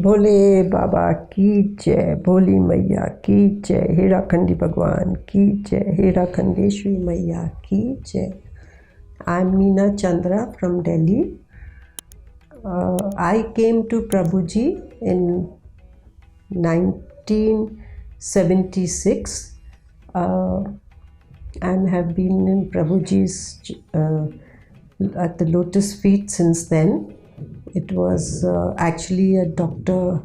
भोले बाबा की जय, भोली मैया की जय, हीराखंडी भगवान की जय, हीराखंडेश्वरी मैया की जय. I'm Meena Chandra from Delhi. I came to Prabhuji in 1976 and have been in Prabhuji's at the Lotus Feet since then. It was actually at Dr.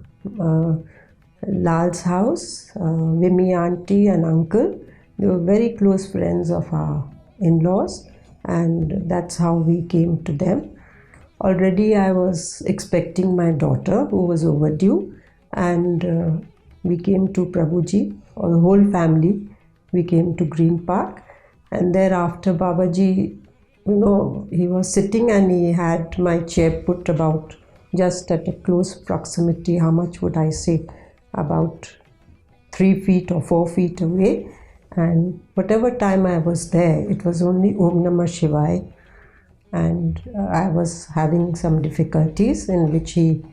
Lal's house. Vimy auntie and uncle, they were very close friends of our in-laws, and that's how we came to them. Already I was expecting my daughter, who was overdue, and we came to Prabhuji, or the whole family. We came to Green Park, and thereafter Babaji, he was sitting and he had my chair put about just at a close proximity. How much would I say? About 3 feet or 4 feet away. And whatever time I was there, it was only Om Namah Shivaya. And I was having some difficulties, in which he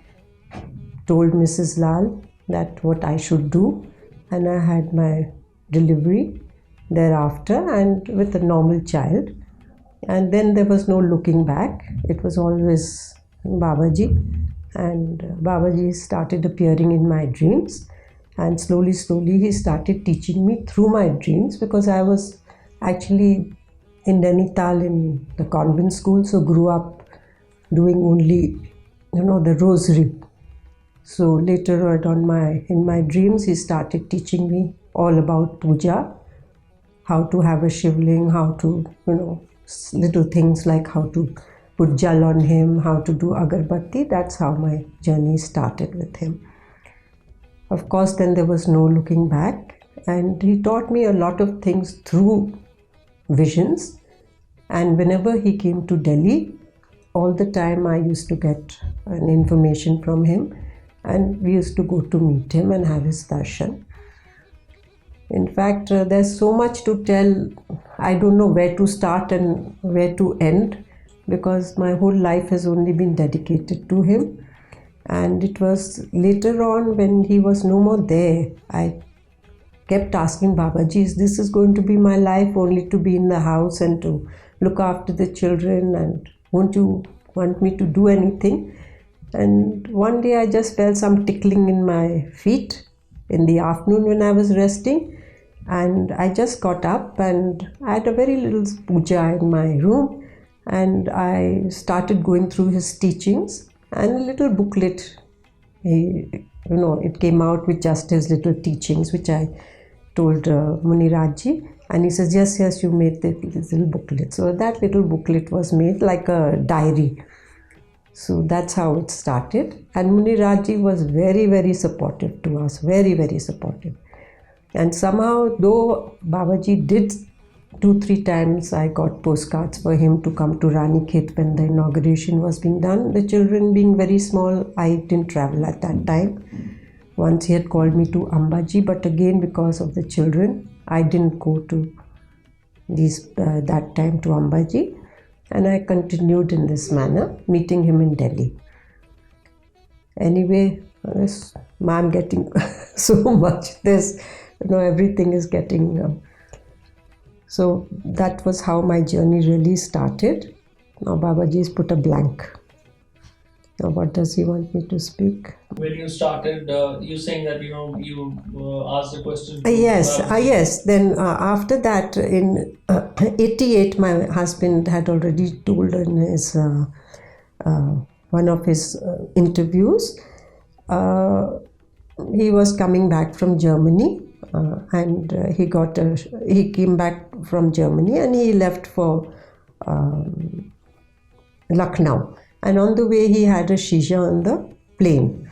told Mrs. Lal that what I should do. And I had my delivery thereafter, and with a normal child. And then there was no looking back. It was always Babaji. And Babaji started appearing in my dreams. And slowly he started teaching me through my dreams, because I was actually in Nainital in the convent school, so grew up doing only, the rosary. So later on in my dreams, he started teaching me all about puja, how to have a shivling, how to, little things like how to put jal on him, how to do agarbatti. That's how my journey started with him. Of course, then there was no looking back, and he taught me a lot of things through visions. And whenever he came to Delhi, all the time I used to get an information from him, and we used to go to meet him and have his darshan. In fact, there's so much to tell. I don't know where to start and where to end, because my whole life has only been dedicated to him. And it was later on, when he was no more there, I kept asking Babaji, is this going to be my life, only to be in the house and to look after the children, and won't you want me to do anything? And one day I just felt some tickling in my feet in the afternoon when I was resting, and I just got up and I had a very little puja in my room, and I started going through his teachings, and a little booklet, it came out with just his little teachings, which I told Munirajji, and he says, yes, you made the little booklet. So that little booklet was made like a diary. So that's how it started. And Munirajji was very, very supportive to us, very, very supportive. And somehow, though Babaji did 2-3 times, I got postcards for him to come to Ranikhet when the inauguration was being done. The children being very small, I didn't travel at that time. Once he had called me to Ambaji, but again because of the children, I didn't go to that time to Ambaji. And I continued in this manner, meeting him in Delhi. Anyway, I'm getting so much this, everything is getting... So that was how my journey really started. Now Babaji's put a blank. Now what does he want me to speak? When you started, you saying that you asked a question. Yes. Then after that, in 88, my husband had already told in his one of his interviews. He was coming back from Germany, and he came back from Germany, and he left for Lucknow. And on the way, he had a shisha on the plane.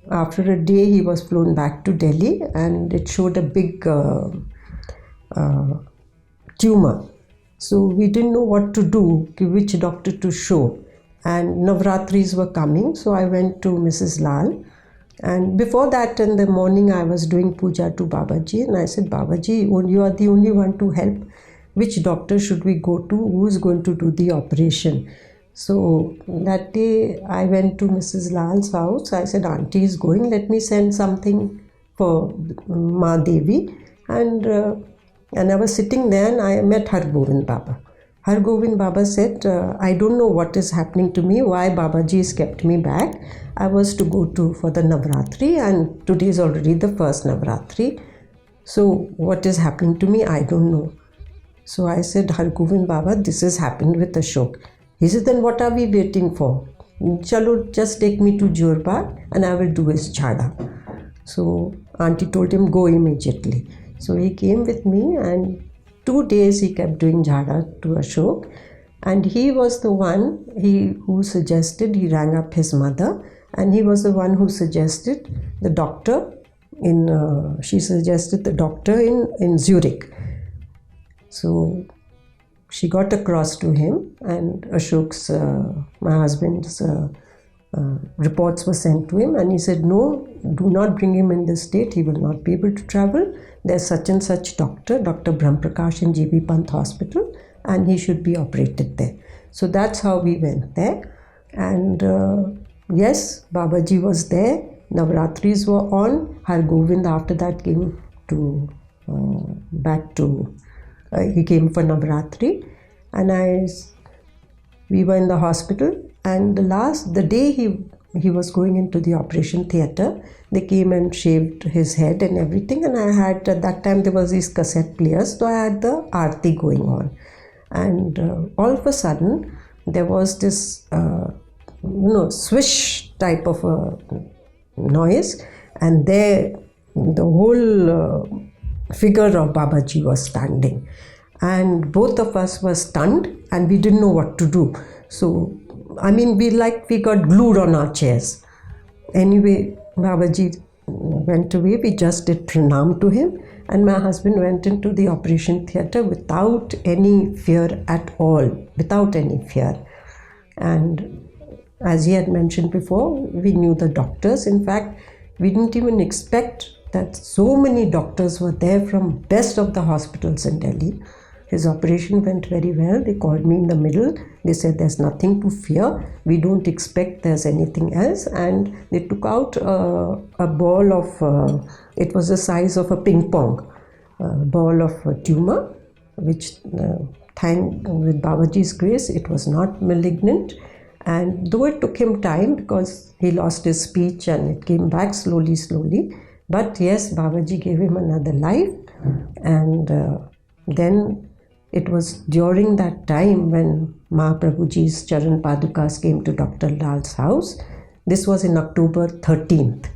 After a day, he was flown back to Delhi, and it showed a big tumor. So we didn't know what to do, which doctor to show. And Navratris were coming, so I went to Mrs. Lal. And before that, in the morning, I was doing puja to Babaji, and I said, Babaji, you are the only one to help. Which doctor should we go to? Who is going to do the operation? So that day I went to Mrs. Lal's house. I said, Auntie is going, let me send something for Ma Devi. And I was sitting there and I met Hargovind Baba. Hargovind Baba said, I don't know what is happening to me, why Babaji has kept me back. I was to go to for the Navratri and today is already the first Navratri. So what is happening to me, I don't know. So I said, Hargovind Baba, this has happened with Ashok. He said, then what are we waiting for? Chalo, just take me to Jorba and I will do his chada. So Auntie told him, go immediately. So he came with me and 2 days he kept doing jhada to Ashok. And he was the one who suggested, he rang up his mother and he was the one who suggested the doctor she suggested the doctor in Zurich. So she got across to him and Ashok's, my husband's reports were sent to him and he said, no, do not bring him in this state, he will not be able to travel. There's such and such doctor, Dr. Brahmprakash in G.B. Pant Hospital, and he should be operated there. So that's how we went there. And yes, Babaji was there. Navratris were on. Hargovind after that came to he came for Navratri, and we were in the hospital. And the day he was going into the operation theatre, they came and shaved his head and everything. And I had, at that time there was these cassette players, so I had the aarti going on. And all of a sudden there was this swish type of a noise, and there the whole figure of Babaji was standing, and both of us were stunned and we didn't know what to do. So I mean, we got glued on our chairs. Anyway, Babaji went away. We just did pranam to him, and my husband went into the operation theatre without any fear at all, without any fear. And as he had mentioned before, we knew the doctors. In fact, we didn't even expect that so many doctors were there from best of the hospitals in Delhi. His operation went very well. They called me in the middle. They said, there's nothing to fear. We don't expect there's anything else. And they took out a ball of, it was the size of a ping pong ball of a tumor, which with Babaji's grace, it was not malignant. And though it took him time because he lost his speech and it came back slowly. But yes, Babaji gave him another life. And then it was during that time when Mahaprabhuji's Charan Padukas came to Dr. Lal's house. This was in October 13th,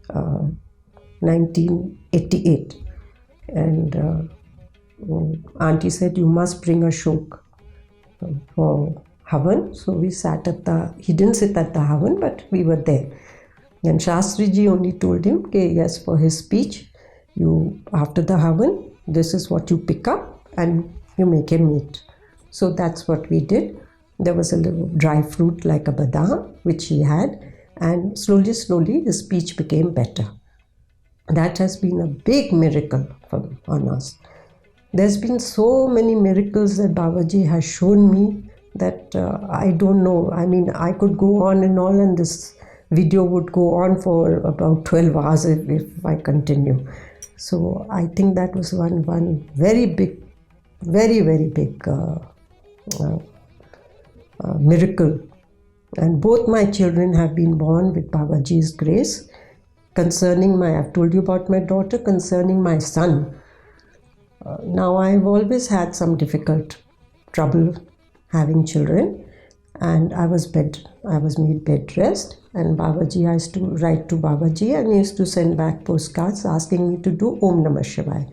1988. And Auntie said, you must bring Ashok for Havan. So we sat he didn't sit at the Havan, but we were there. And Shastriji only told him, okay, yes, for his speech, after the Havan, this is what you pick up and you make him eat. So that's what we did. There was a little dry fruit like a badam, which he had, and slowly his speech became better. That has been a big miracle on us. There's been so many miracles that Babaji has shown me that I don't know. I mean, I could go on and on, and this video would go on for about 12 hours if I continue. So I think that was one very big, very big miracle. And both my children have been born with Babaji's grace. I've told you about my daughter. Concerning my son, now I've always had some difficult trouble having children, and I was made bed rest, and Babaji, I used to write to Babaji and he used to send back postcards asking me to do Om Namah Shivaya.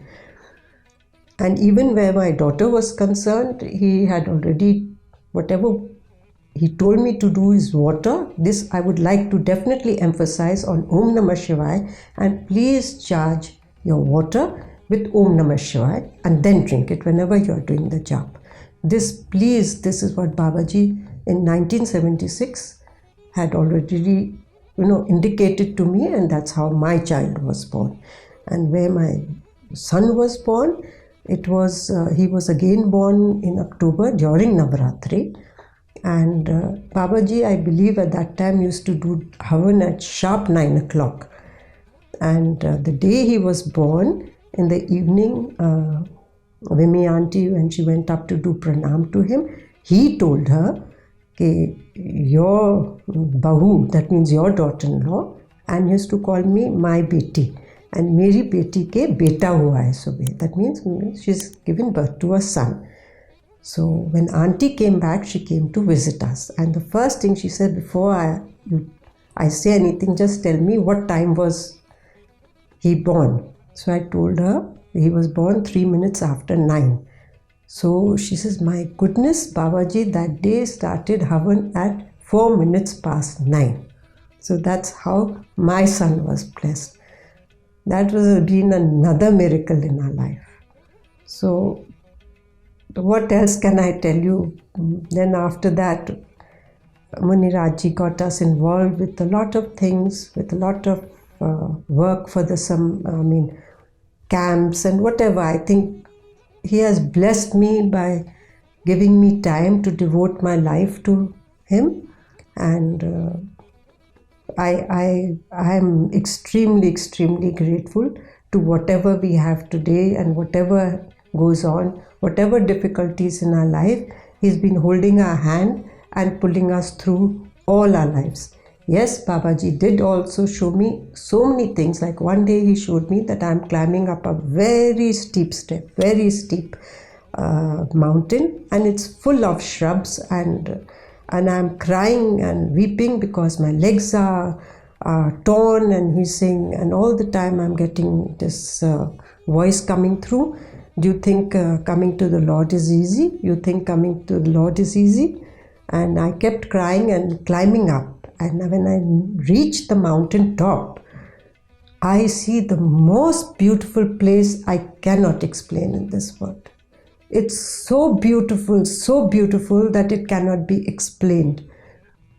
And even where my daughter was concerned, he had already, whatever he told me to do is water. This I would like to definitely emphasize on Om Namah Shivaya, and please charge your water with Om Namah Shivaya and then drink it whenever you are doing the jap. This is what Babaji in 1976 had already indicated to me, and that's how my child was born. And where my son was born, he was again born in October during Navaratri. And Babaji, I believe at that time, used to do Havan at sharp 9 o'clock. And the day he was born, in the evening, Vimi auntie, when she went up to do pranam to him, he told her, your bahu, that means your daughter-in-law, and he used to call me my beti. And meri beti ke beta hua hai subah. That means she's given birth to a son. So when auntie came back, she came to visit us. And the first thing she said, before I say anything, just tell me what time was he born. So I told her he was born 3 minutes after 9. So she says, my goodness, Babaji, that day started Havan at 4 minutes past 9. So that's how my son was blessed. That was been another miracle in our life. So what else can I tell you? Then after that, Muniraj got us involved with a lot of things, with a lot of work for the camps and whatever. I think he has blessed me by giving me time to devote my life to him, and I am extremely, extremely grateful to whatever we have today and whatever goes on, whatever difficulties in our life. He's been holding our hand and pulling us through all our lives. Yes, Babaji did also show me so many things. Like one day he showed me that I'm climbing up a very steep mountain, and it's full of shrubs, and I'm crying and weeping because my legs are torn, and he's saying, and all the time I'm getting this voice coming through. Do you think coming to the Lord is easy? You think coming to the Lord is easy? And I kept crying and climbing up. And when I reached the mountain top, I see the most beautiful place I cannot explain in this world. It's so beautiful that it cannot be explained.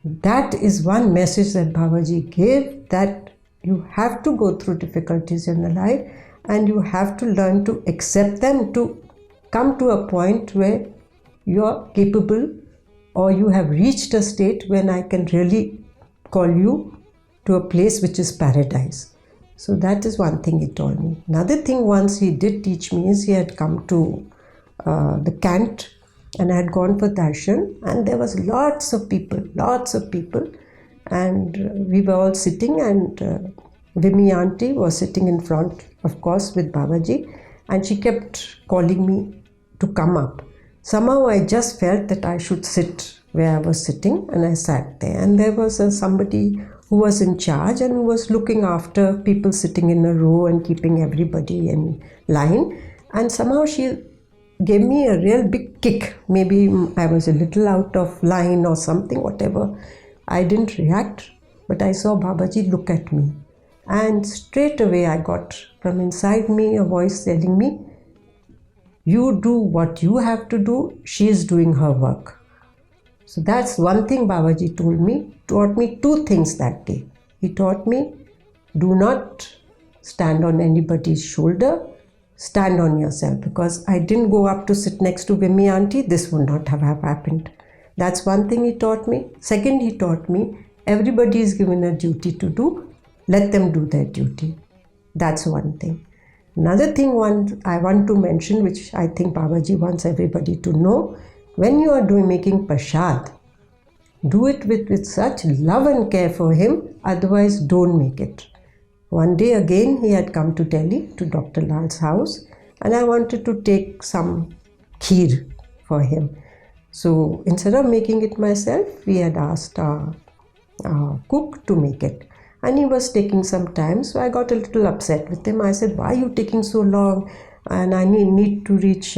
That is one message that Babaji gave, that you have to go through difficulties in your life and you have to learn to accept them, to come to a point where you're capable or you have reached a state when I can really call you to a place which is paradise. So that is one thing he told me. Another thing once he did teach me is he had come to the Kant, and I had gone for darshan, and there was lots of people, and we were all sitting, and Vimi auntie was sitting in front, of course, with Babaji, and she kept calling me to come up. Somehow I just felt that I should sit where I was sitting, and I sat there, and there was somebody who was in charge and who was looking after people sitting in a row and keeping everybody in line, and somehow she gave me a real big kick. Maybe I was a little out of line or something, whatever. I didn't react, but I saw Babaji look at me, and straight away I got from inside me a voice telling me, you do what you have to do, she is doing her work. So that's one thing Babaji taught me two things that day. He taught me, do not stand on anybody's shoulder, stand on yourself, because I didn't go up to sit next to Vimi auntie, this would not have happened. That's one thing he taught me. Second, he taught me, everybody is given a duty to do, let them do their duty. That's one thing. Another thing I want to mention, which I think Babaji wants everybody to know, when you are making prasad, do it with such love and care for him, otherwise don't make it. One day again he had come to Delhi, to Dr. Lal's house, and I wanted to take some kheer for him. So instead of making it myself, we had asked our cook to make it. And he was taking some time, so I got a little upset with him. I said, why are you taking so long? And I need to reach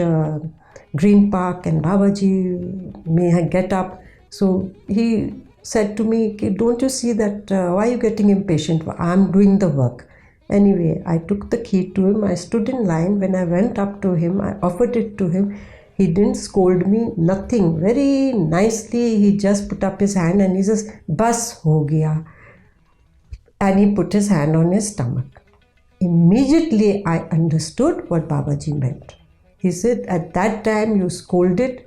Green Park, and Babaji may get up. So he said to me, don't you see that, why are you getting impatient? I'm doing the work. Anyway, I took the key to him. I stood in line. When I went up to him, I offered it to him. He didn't scold me, nothing. Very nicely, he just put up his hand and he says, Bas ho gaya. And he put his hand on his stomach. Immediately, I understood what Babaji meant. He said, at that time you scolded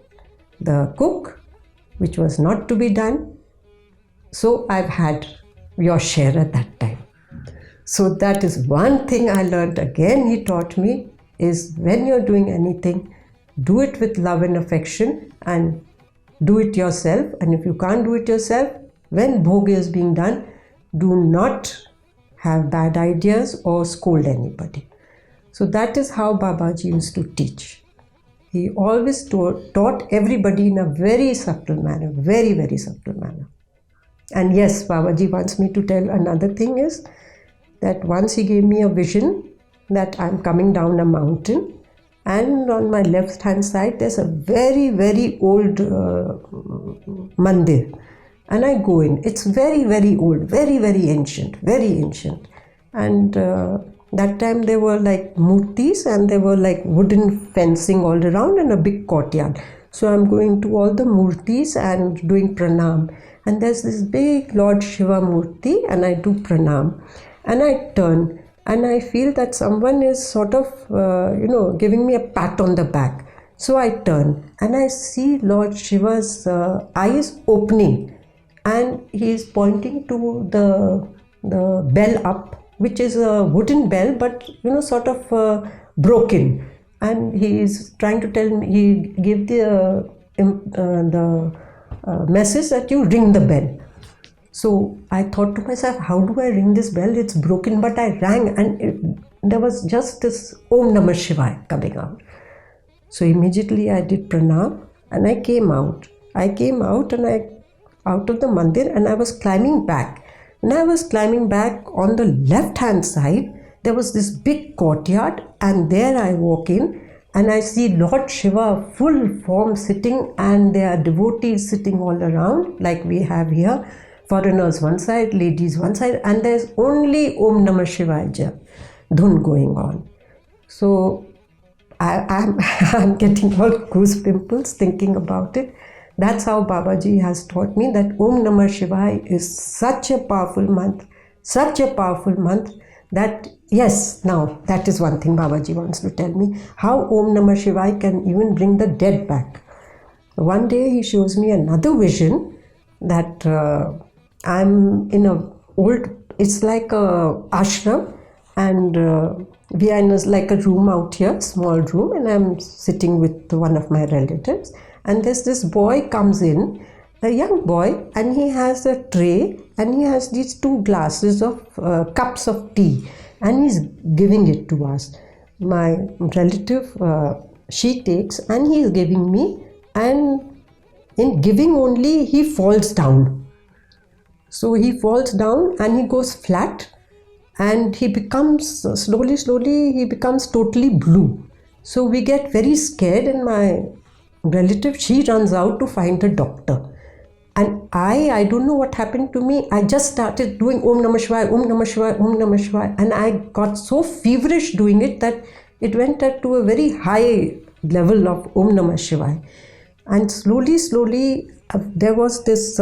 the cook, which was not to be done. So I've had your share at that time. So that is one thing I learned again, he taught me, is when you're doing anything, do it with love and affection and do it yourself. And if you can't do it yourself, when bhog is being done, do not have bad ideas or scold anybody. So that is how Babaji used to teach. He always taught everybody in a very subtle manner, very, very subtle manner. And yes, Babaji wants me to tell another thing is that once he gave me a vision that I'm coming down a mountain, and on my left hand side there's a very, very old mandir, and I go in. It's very, very old, very, very ancient, and that time there were like murtis and there were like wooden fencing all around and a big courtyard. So I'm going to all the murtis and doing pranam, and there's this big Lord Shiva murti, and I do pranam, and I turn and I feel that someone is sort of giving me a pat on the back. So I turn and I see Lord Shiva's eyes opening, and he is pointing to the bell up, which is a wooden bell, but sort of broken. And he is trying to tell me, he gave the message that you ring the bell. So I thought to myself, how do I ring this bell? It's broken, but I rang, and there was just this Om Namah Shivaya coming out. So immediately I did pranam and I came out. Out of the mandir, and I was climbing back. When I was climbing back, on the left hand side, there was this big courtyard, and there I walk in and I see Lord Shiva full form sitting, and there are devotees sitting all around like we have here. Foreigners one side, ladies one side, and there's only Om Namah Shivaya dhun going on. So I'm getting all goose pimples thinking about it. That's how Babaji has taught me that Om Namah Shivaya is such a powerful mantra, that yes, now that is one thing Babaji wants to tell me, how Om Namah Shivaya can even bring the dead back. One day he shows me another vision that I'm in a old, it's like a ashram, and we are in like a room out here, small room, and I'm sitting with one of my relatives, and there's this boy comes in, a young boy, and he has a tray, and he has these 2 glasses of cups of tea, and he's giving it to us. My relative, she takes, and he's giving me, and in giving only he falls down. So he falls down and he goes flat, and he becomes slowly he becomes totally blue. So we get very scared, and my relative, she runs out to find a doctor. And I don't know what happened to me. I just started doing Om Namah Shivaya, Om Namah Shivaya, Om Namah Shivaya, and I got so feverish doing it that it went to a very high level of Om Namah Shivaya. And slowly there was this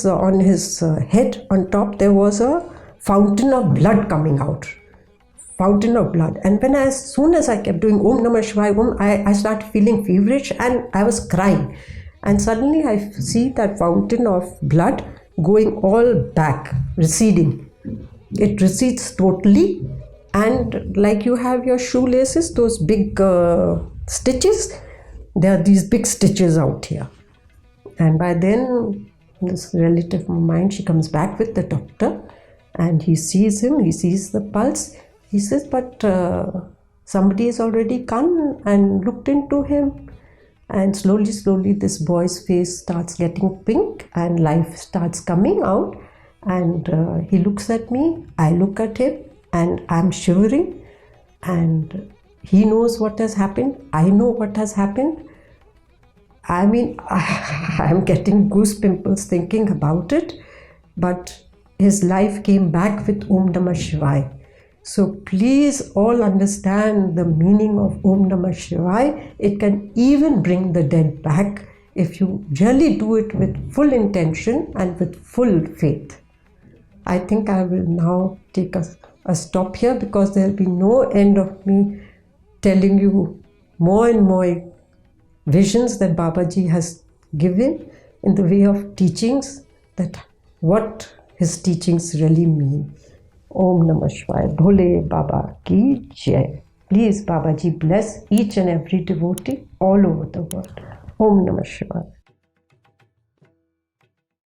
on his head, on top there was a fountain of blood coming out. And when as soon as I kept doing Om Namah Shivaya, I started feeling feverish, and I was crying. And suddenly I see that fountain of blood going all back, receding. It recedes totally, and like you have your shoelaces, those big stitches, there are these big stitches out here. And by then, this relative of mine, she comes back with the doctor, and he sees him, he sees the pulse. He says, but somebody has already come and looked into him. And slowly this boy's face starts getting pink, and life starts coming out. And he looks at me, I look at him, and I'm shivering. And he knows what has happened, I know what has happened. I mean, I'm getting goose pimples thinking about it. But his life came back with Om Namah Shivaya. So please all understand the meaning of Om Namah Shivaya. It can even bring the dead back if you really do it with full intention and with full faith. I think I will now take a stop here, because there will be no end of me telling you more and more visions that Babaji has given in the way of teachings, that what his teachings really mean. Om Namah Shivaya. Bhole Baba ki Jai. Please, Babaji, bless each and every devotee all over the world. Om Namah Shivaya.